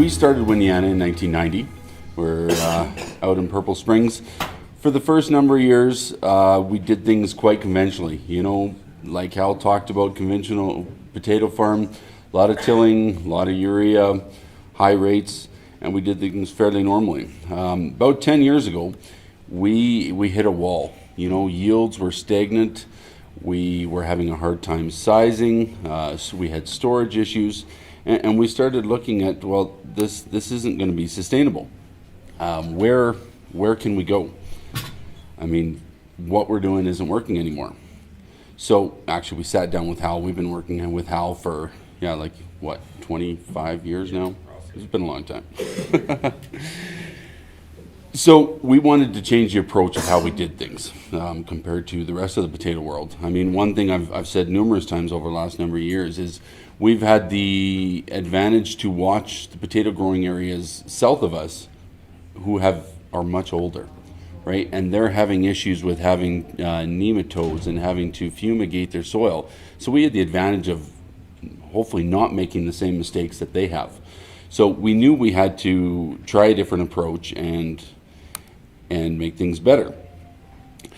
we started Winniana in 1990. We're out in Purple Springs. For the first number of years, we did things quite conventionally. You know, like Hal talked about, conventional potato farm, a lot of tilling, a lot of urea, high rates, and we did things fairly normally. About 10 years ago, we hit a wall. You know, yields were stagnant. We were having a hard time sizing. So we had storage issues, and we started looking at, well, this isn't going to be sustainable. Where can we go? I mean, what we're doing isn't working anymore. So actually, we sat down with Hal. We've been working with Hal for 25 years now. It's been a long time. So we wanted to change the approach of how we did things compared to the rest of the potato world. I mean, one thing I've said numerous times over the last number of years is we've had the advantage to watch the potato growing areas south of us who are much older, right? And they're having issues with having nematodes and having to fumigate their soil. So we had the advantage of hopefully not making the same mistakes that they have. So we knew we had to try a different approach and make things better.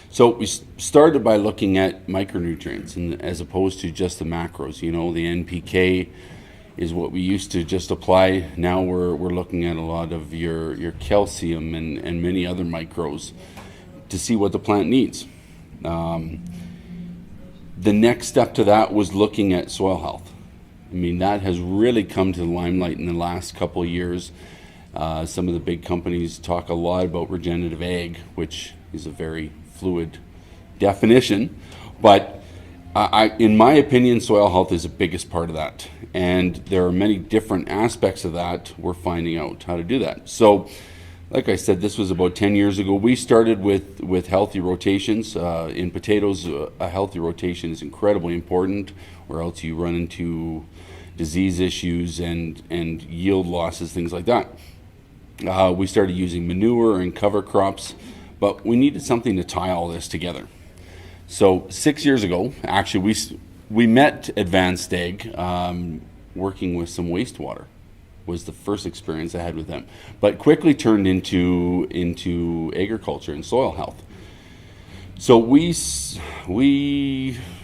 So we started by looking at micronutrients and as opposed to just the macros. You know, the NPK is what we used to just apply. Now we're looking at a lot of your calcium and many other micros to see what the plant needs. The next step to that was looking at soil health. I mean, that has really come to the limelight in the last couple of years. Some of the big companies talk a lot about regenerative ag, which is a very fluid definition, but in my opinion, soil health is the biggest part of that. And there are many different aspects of that. We're finding out how to do that. So, like I said, this was about 10 years ago. We started with healthy rotations. In potatoes, a healthy rotation is incredibly important, or else you run into disease issues and yield losses, things like that. We started using manure and cover crops, but we needed something to tie all this together. So 6 years ago, actually, we met Advanced Ag working with some wastewater. Was the first experience I had with them, but quickly turned into agriculture and soil health. So we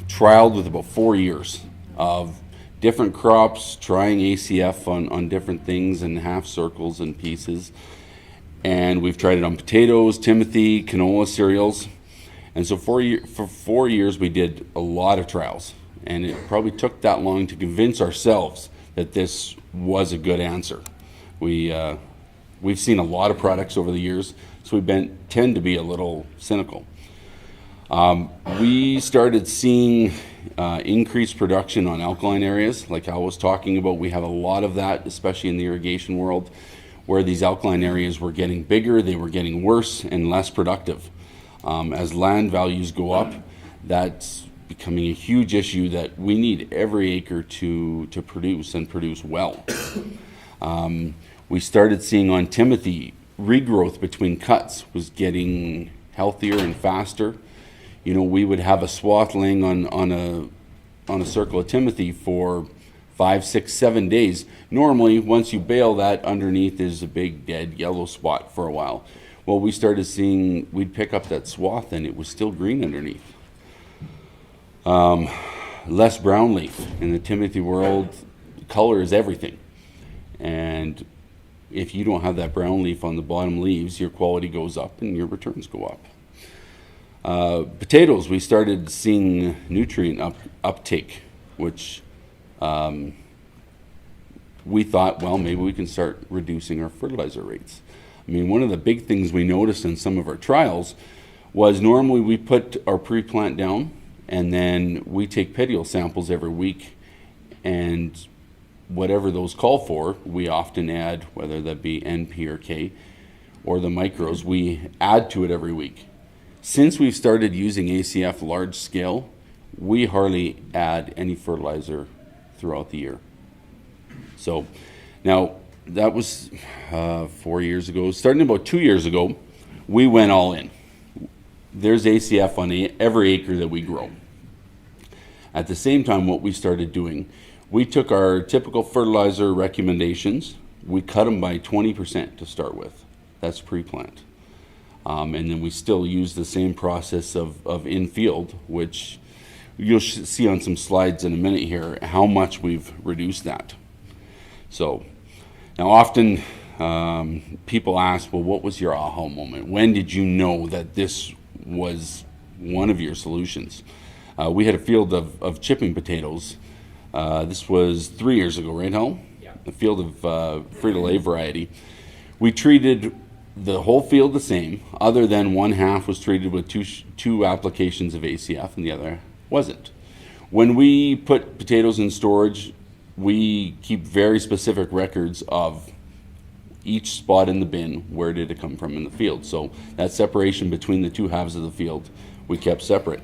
trialed with about 4 years of different crops, trying ACF on different things and half circles and pieces. And we've tried it on potatoes, timothy, canola cereals. And so for 4 years, we did a lot of trials. And it probably took that long to convince ourselves that this was a good answer. We've seen a lot of products over the years, so we tend to be a little cynical. We started seeing increased production on alkaline areas, like I was talking about. We have a lot of that, especially in the irrigation world, where these alkaline areas were getting bigger, they were getting worse and less productive. As land values go up, that's becoming a huge issue that we need every acre to produce and produce well. We started seeing on timothy, regrowth between cuts was getting healthier and faster. You know, we would have a swath laying on a circle of timothy for 5, 6, 7 days. Normally, once you bale that, underneath is a big dead yellow spot for a while. Well, we started seeing, we'd pick up that swath and it was still green underneath. Less brown leaf. In the timothy world, color is everything. And if you don't have that brown leaf on the bottom leaves, your quality goes up and your returns go up. Potatoes, we started seeing nutrient uptake, which we thought, well, maybe we can start reducing our fertilizer rates. I mean, one of the big things we noticed in some of our trials was normally we put our pre-plant down and then we take petiole samples every week, and whatever those call for, we often add, whether that be NP or K or the micros, we add to it every week. Since we've started using ACF large scale, we hardly add any fertilizer throughout the year. So now that was 4 years ago. Starting about 2 years ago, we went all in. There's ACF on every acre that we grow. At the same time, what we started doing, we took our typical fertilizer recommendations, we cut them by 20% to start with. That's pre-plant. And then we still use the same process of in-field, which you'll see on some slides in a minute here, how much we've reduced that. So now often people ask, well, what was your aha moment? When did you know that this was one of your solutions? We had a field of chipping potatoes. This was 3 years ago, right, Hal? Yeah. A field of Frito-Lay variety. We treated the whole field the same, other than one half was treated with two applications of ACF and the other wasn't. When we put potatoes in storage, we keep very specific records of each spot in the bin, where did it come from in the field. So that separation between the two halves of the field, we kept separate.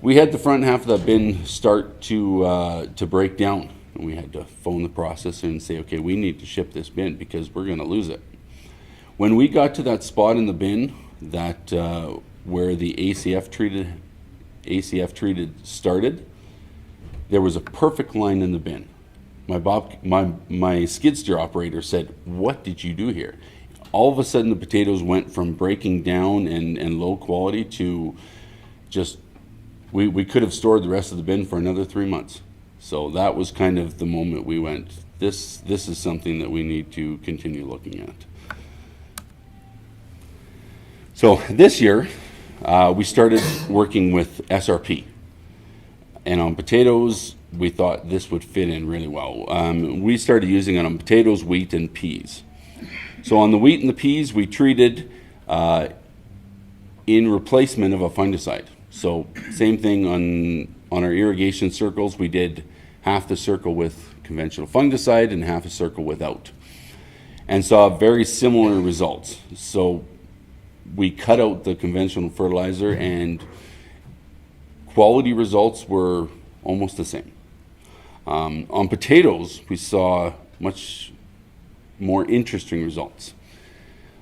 We had the front half of the bin start to break down, and we had to phone the processor and say, okay, we need to ship this bin because we're going to lose it. When we got to that spot in the bin that where the ACF treated started, there was a perfect line in the bin. My skid steer operator said, what did you do here? All of a sudden the potatoes went from breaking down and low quality to just, we could have stored the rest of the bin for another 3 months. So that was kind of the moment we went, this is something that we need to continue looking at. So this year, we started working with SRP. And on potatoes, we thought this would fit in really well. We started using it on potatoes, wheat, and peas. So on the wheat and the peas, we treated in replacement of a fungicide. So same thing on our irrigation circles, we did half the circle with conventional fungicide and half a circle without. And saw very similar results. So we cut out the conventional fertilizer and quality results were almost the same. On potatoes, we saw much more interesting results.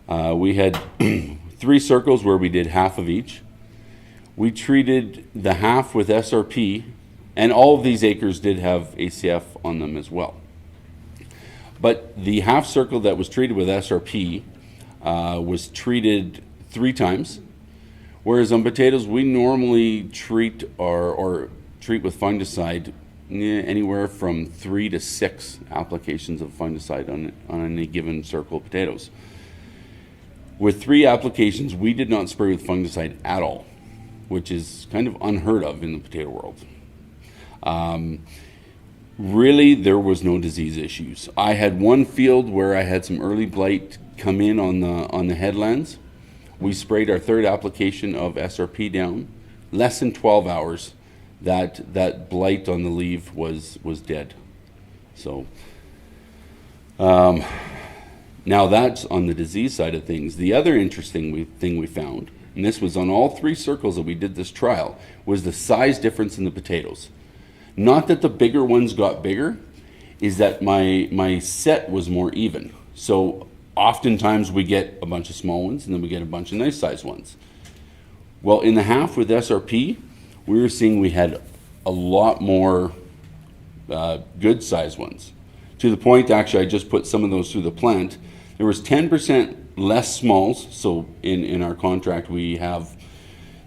We had 3 circles where we did half of each. We treated the half with SRP, and all of these acres did have ACF on them as well. But the half circle that was treated with SRP was treated 3 times, whereas on potatoes we normally treat or treat with fungicide anywhere from 3 to 6 applications of fungicide on any given circle of potatoes. With 3 applications, we did not spray with fungicide at all, which is kind of unheard of in the potato world. Really, there was no disease issues. I had one field where I had some early blight come in on the headlands. We sprayed our 3rd application of SRP down. Less than 12 hours, that blight on the leaf was dead. So now that's on the disease side of things. The other interesting thing we found, and this was on all 3 circles that we did this trial, was the size difference in the potatoes. Not that the bigger ones got bigger, is that my set was more even. So oftentimes we get a bunch of small ones and then we get a bunch of nice sized ones. Well, in the half with SRP, we were seeing we had a lot more good sized ones. To the point, actually, I just put some of those through the plant. There was 10% less smalls. So in our contract, we have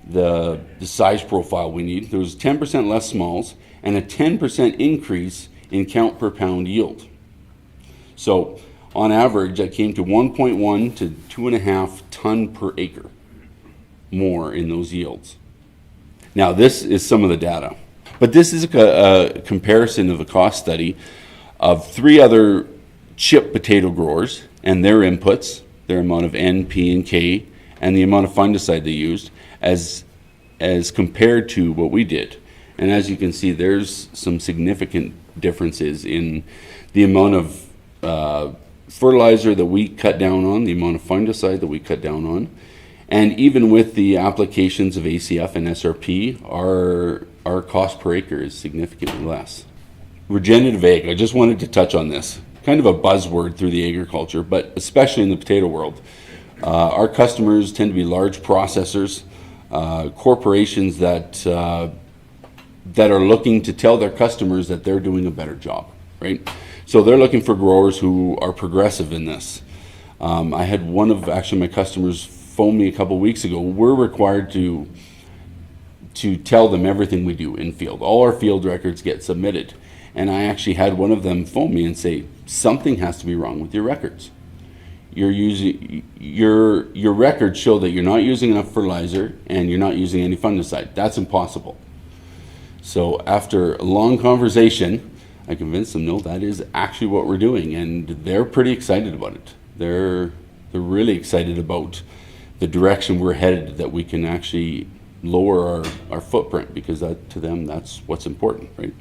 the size profile we need. There was 10% less smalls and a 10% increase in count per pound yield. So on average, that came to 1.1 to 2.5 ton per acre more in those yields. Now, this is some of the data, but this is a comparison of a cost study of 3 other chip potato growers and their inputs, their amount of N, P, and K, and the amount of fungicide they used as compared to what we did. And as you can see, there's some significant differences in the amount of fertilizer that we cut down on, the amount of fungicide that we cut down on, and even with the applications of ACF and SRP, our cost per acre is significantly less. Regenerative ag, I just wanted to touch on this. Kind of a buzzword through the agriculture, but especially in the potato world. Our customers tend to be large processors, corporations that are looking to tell their customers that they're doing a better job. right? So they're looking for growers who are progressive in this. I had one of actually my customers phone me a couple of weeks ago. We're required to tell them everything we do in field. All our field records get submitted. And I actually had one of them phone me and say, something has to be wrong with your records. You're using, your records show that you're not using enough fertilizer and you're not using any fungicide. That's impossible. So after a long conversation, I convinced them, no, that is actually what we're doing. And they're pretty excited about it. They're really excited about the direction we're headed, that we can actually lower our footprint, because that, to them, that's what's important, right?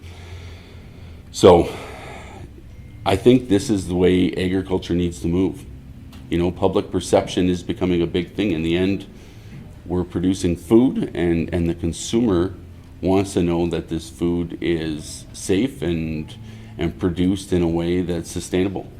So I think this is the way agriculture needs to move. You know, public perception is becoming a big thing. In the end, we're producing food, and the consumer wants to know that this food is safe and produced in a way that's sustainable.